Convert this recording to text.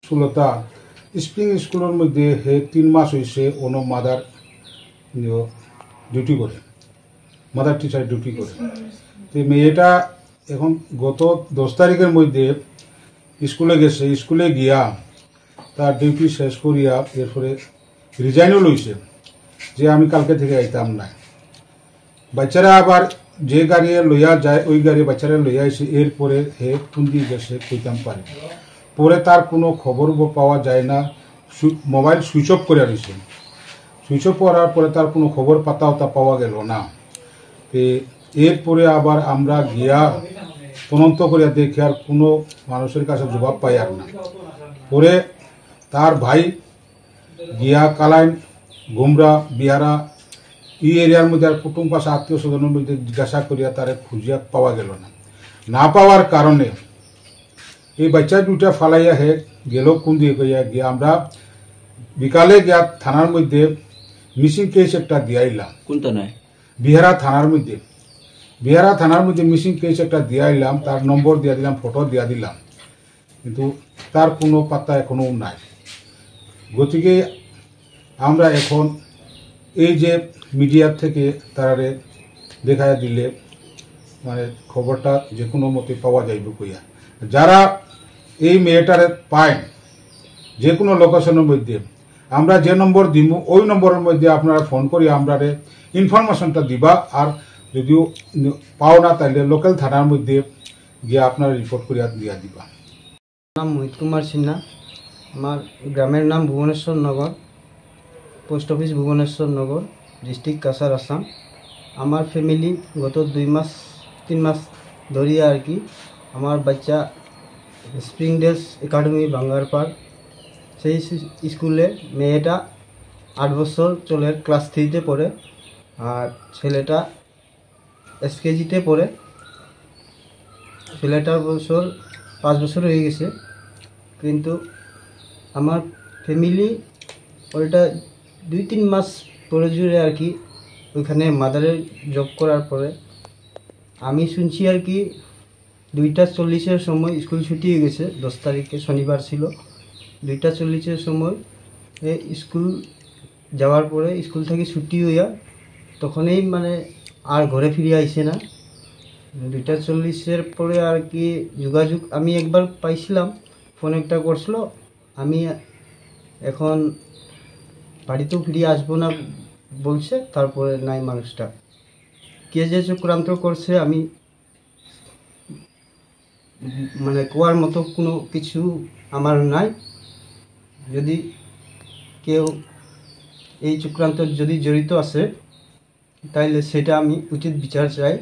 ষোলতা spring স্কুলের মধ্যে হে 3 মাস হয়েছে অন্য মাদার ডিউটি করে, মাদার টিচার ডিউটি করে। তো মেয়েটা এখন গত 10 তারিখের মধ্যে স্কুলে গেছে, স্কুলে গিয়া তার ডিউটি শেষ করিয়া এরপরে রিজাইনও লইছে যে আমি কালকে থেকে আইতাম না। বাচ্চারা আবার যে গাড়ি লইয়া যায় ওই গাড়ি বাচ্চারা লইয়া আইসে, এরপরে হে টুন্দি গেছে কইতাম পারে। পরে তার কোনো খবর পাওয়া যায় না, মোবাইল সুইচ অফ করে রয়েছে। সুইচ অফ করার পরে তার কোনো খবর পাতাও তা পাওয়া গেল না। এরপরে আবার আমরা গিয়া তদন্ত করিয়া দেখি আর কোনো মানুষের কাছে জবাব পাই আর না। পরে তার ভাই গিয়া কালাইন, গুমরা, বিহারা এই এরিয়ার মধ্যে আর কুটুম পাশা আত্মীয় স্বজনের মধ্যে জিজ্ঞাসা করিয়া তারে খুঁজিয়া পাওয়া গেল না। না পাওয়ার কারণে এই বাচ্চা দুটা ফালাইয়া হে গেল কোন দিয়ে কইয়া গিয়া আমরা বিকালে গিয়া থানার মধ্যে মিসিং কেস একটা দিয়াইলাম। কোনটা নয়? বিহারা থানার মধ্যে মিসিং কেস একটা দিয়াইলাম, তার নম্বর দিয়া দিলাম, ফটো দিয়া দিলাম, কিন্তু তার কোনো পাত্তা এখনো নাই। গতিকে আমরা এখন এই যে মিডিয়ার থেকে তারারে দেখায় দিলে মানে খবরটা যে কোনো মতে পাওয়া যাইব কইয়া, যারা এই মেয়েটারে পায় যে কোনো লোকেশনের মধ্যে আমরা যে নম্বর দিব ওই নম্বরের মধ্যে আপনারা ফোন করি আমরা ইনফরমেশনটা দিবা। আর যদিও পাও না তাহলে লোকাল থানার মধ্যে গিয়ে আপনারা রিপোর্ট করিয়া দিয়া দিবা। নাম মোহিত কুমার সিনহা, আমার গ্রামের নাম ভুবনেশ্বর নগর, পোস্ট অফিস ভুবনেশ্বর নগর, ডিস্ট্রিক্ট কাছার, আসাম। আমার ফ্যামিলি গত 2-3 মাস ধরিয়ে আর কি আমার বাচ্চা স্প্রিং ডেলস একাডেমি বাঙ্গারপাড় সেই স্কুলে মেয়েটা 8 বছর চলে, ক্লাস 3-তে পড়ে, আর ছেলেটা SKG-তে পড়ে। ছেলেটার 5 বছর হয়ে গেছে, কিন্তু আমার ফ্যামিলি ওইটা 2-3 মাস পরে জুড়ে আর কি ওইখানে মাদারের জব করার পরে আমি শুনছি আর কি 2:40-এর সময় স্কুল ছুটি হয়ে গেছে। 10 তারিখে শনিবার ছিল, 2:40-এর সময় স্কুল যাওয়ার পরে স্কুল থেকে ছুটি হইয়া তখনই মানে আর ঘরে ফিরে আইসে না। 2:40-এর পরে আর কি যোগাযোগ আমি একবার পাইছিলাম, ফোন একটা করছিল, আমি এখন বাড়িতেও ফিরে আসবো না বলছে। তারপরে নাই মানুষটা কে যে চক্রান্ত করছে আমি মানে কোয়ার মতো কোনো কিছু আমার নাই। যদি কেউ এই চক্রান্ত যদি জড়িত আছে তাইলে সেটা আমি উচিত বিচার চাই।